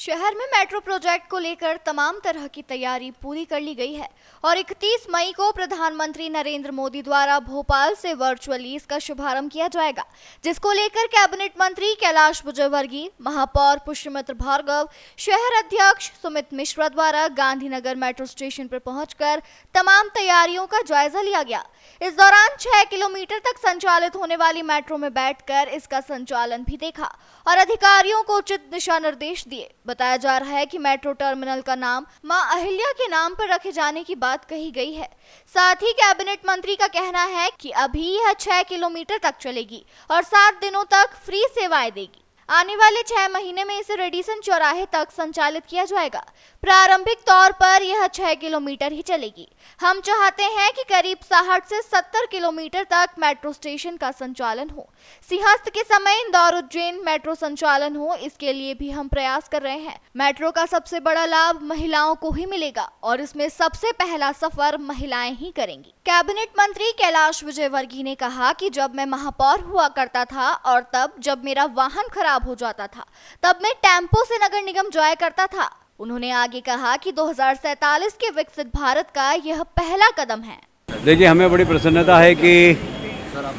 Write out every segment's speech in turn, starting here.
शहर में metro project को लेकर तमाम तरह की तैयारी पूरी कर ली गई है और 31 मई को प्रधानमंत्री नरेंद्र मोदी द्वारा भोपाल से वर्चुअली इसका शुभारंभ किया जाएगा, जिसको लेकर कैबिनेट मंत्री कैलाश विजयवर्गीय, महापौर पुष्यमित्र भार्गव, शहर अध्यक्ष सुमित मिश्रा द्वारा गांधीनगर मेट्रो स्टेशन पर पहुंचकर तमाम तैयारियों का जायजा लिया गया। इस दौरान 6 किलोमीटर तक संचालित होने वाली मेट्रो में बैठकर इसका संचालन भी देखा और अधिकारियों को उचित दिशा निर्देश दिए। बताया जा रहा है कि मेट्रो टर्मिनल का नाम मां अहिल्या के नाम पर रखे जाने की बात कही गई है। साथ ही कैबिनेट मंत्री का कहना है कि अभी यह 6 किलोमीटर तक चलेगी और 7 दिनों तक फ्री सेवाएं देगी। आने वाले 6 महीने में इसे रेडिसन चौराहे तक संचालित किया जाएगा। प्रारंभिक तौर पर यह 6 किलोमीटर ही चलेगी। हम चाहते हैं कि करीब 60 से 70 किलोमीटर तक मेट्रो स्टेशन का संचालन हो। सिंहस्थ के समय इंदौर उज्जैन मेट्रो संचालन हो, इसके लिए भी हम प्रयास कर रहे हैं। मेट्रो का सबसे बड़ा लाभ महिलाओं को ही मिलेगा और इसमें सबसे पहला सफर महिलाएं ही करेंगी। कैबिनेट मंत्री कैलाश विजयवर्गीय ने कहा कि जब मैं महापौर हुआ करता था और तब जब मेरा वाहन खराब हो जाता था तब मैं टेम्पो से नगर निगम जाया करता था। उन्होंने आगे कहा कि 2047 के विकसित भारत का यह पहला कदम है। देखिए, हमें बड़ी प्रसन्नता है कि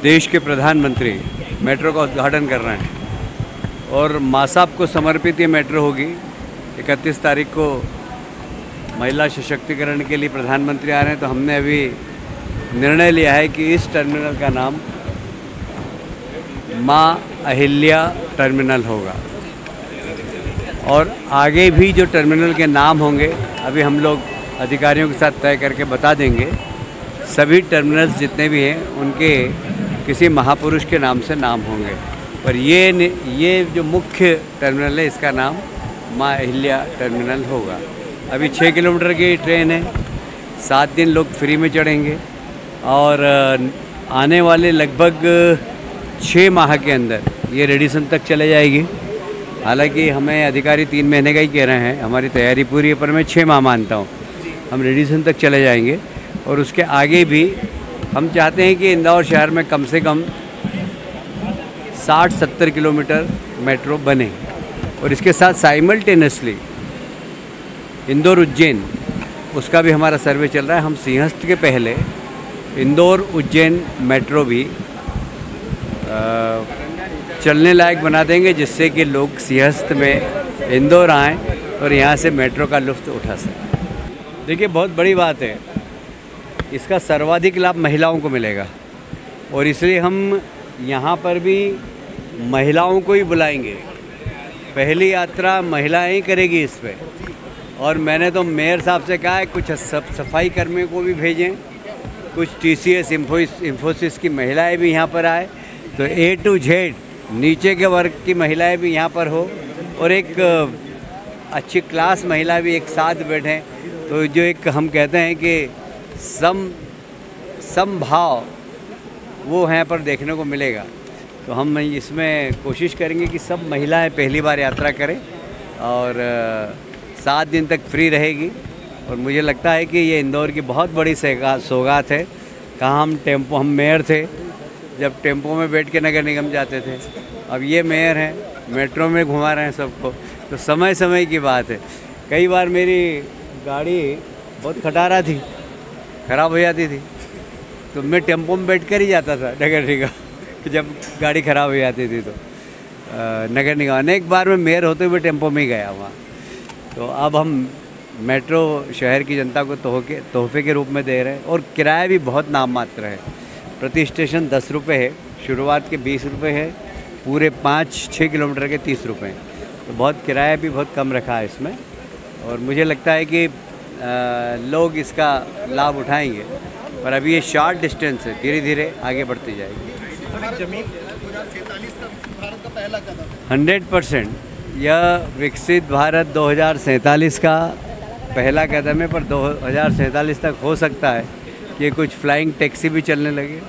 देश के प्रधानमंत्री मेट्रो का उद्घाटन कर रहे हैं और मां साहब को समर्पित ये मेट्रो होगी। 31 तारीख को महिला सशक्तिकरण के लिए प्रधानमंत्री आ रहे हैं, तो हमने अभी निर्णय लिया है कि इस टर्मिनल का नाम मां अहिल्या टर्मिनल होगा और आगे भी जो टर्मिनल के नाम होंगे अभी हम लोग अधिकारियों के साथ तय करके बता देंगे। सभी टर्मिनल्स जितने भी हैं उनके किसी महापुरुष के नाम से नाम होंगे, पर ये जो मुख्य टर्मिनल है इसका नाम मां अहिल्या टर्मिनल होगा। अभी 6 किलोमीटर की ट्रेन है, 7 दिन लोग फ्री में चढ़ेंगे और आने वाले लगभग 6 माह के अंदर ये रेडिसन तक चले जाएगी। हालांकि हमें अधिकारी 3 महीने का ही कह रहे हैं, हमारी तैयारी पूरी है, पर मैं 6 माह मानता हूँ हम रेडिसन तक चले जाएंगे। और उसके आगे भी हम चाहते हैं कि इंदौर शहर में कम से कम 60-70 किलोमीटर मेट्रो बने और इसके साथ साइमल्टेनियसली इंदौर उज्जैन उसका भी हमारा सर्वे चल रहा है। हम सिंहस्थ के पहले इंदौर उज्जैन मेट्रो भी चलने लायक बना देंगे, जिससे कि लोग सिंहस्थ में इंदौर आएँ और यहाँ से मेट्रो का लुत्फ़ उठा सकें। देखिए, बहुत बड़ी बात है, इसका सर्वाधिक लाभ महिलाओं को मिलेगा और इसलिए हम यहाँ पर भी महिलाओं को ही बुलाएंगे। पहली यात्रा महिलाएं ही करेगी इस पे और मैंने तो मेयर साहब से कहा है कुछ सफाई कर्मियों को भी भेजें, कुछ TCS इंफोसिस की महिलाएं भी यहाँ पर आए, तो A to Z नीचे के वर्ग की महिलाएं भी यहाँ पर हो और एक अच्छी क्लास महिला भी एक साथ बैठें। तो जो एक हम कहते हैं कि समभाव वो यहाँ पर देखने को मिलेगा। तो हम इसमें कोशिश करेंगे कि सब महिलाएं पहली बार यात्रा करें और 7 दिन तक फ्री रहेगी। और मुझे लगता है कि ये इंदौर की बहुत बड़ी सौगात है। कहाँ हम मेयर थे जब टेम्पो में बैठ के नगर निगम जाते थे, अब ये मेयर हैं मेट्रो में घुमा रहे हैं सबको। तो समय समय की बात है। कई बार मेरी गाड़ी बहुत खटारा थी, ख़राब हो जाती थी, तो मैं टेम्पो में बैठ कर ही जाता था नगर निगम जब गाड़ी ख़राब हो जाती थी। तो नगर निगम अनेक बार मैं मेयर होते हुए टेम्पो में ही गया वहाँ। तो अब हम मेट्रो शहर की जनता को तोहफे के रूप में दे रहे हैं और किराया भी बहुत नाम मात्र है। प्रति स्टेशन 10 रुपये है, शुरुआत के 20 रुपये है, पूरे 5-6 किलोमीटर के 30 रुपये। तो बहुत किराया भी बहुत कम रखा है इसमें और मुझे लगता है कि लोग इसका लाभ उठाएंगे। पर अभी ये शॉर्ट डिस्टेंस है, धीरे धीरे आगे बढ़ती जाएगी। जमीन 2047 का भारत का पहला कदम 100% यह विकसित भारत 2047 का पहला कदम है, पर 2047 तक हो सकता है कि कुछ फ्लाइंग टैक्सी भी चलने लगे।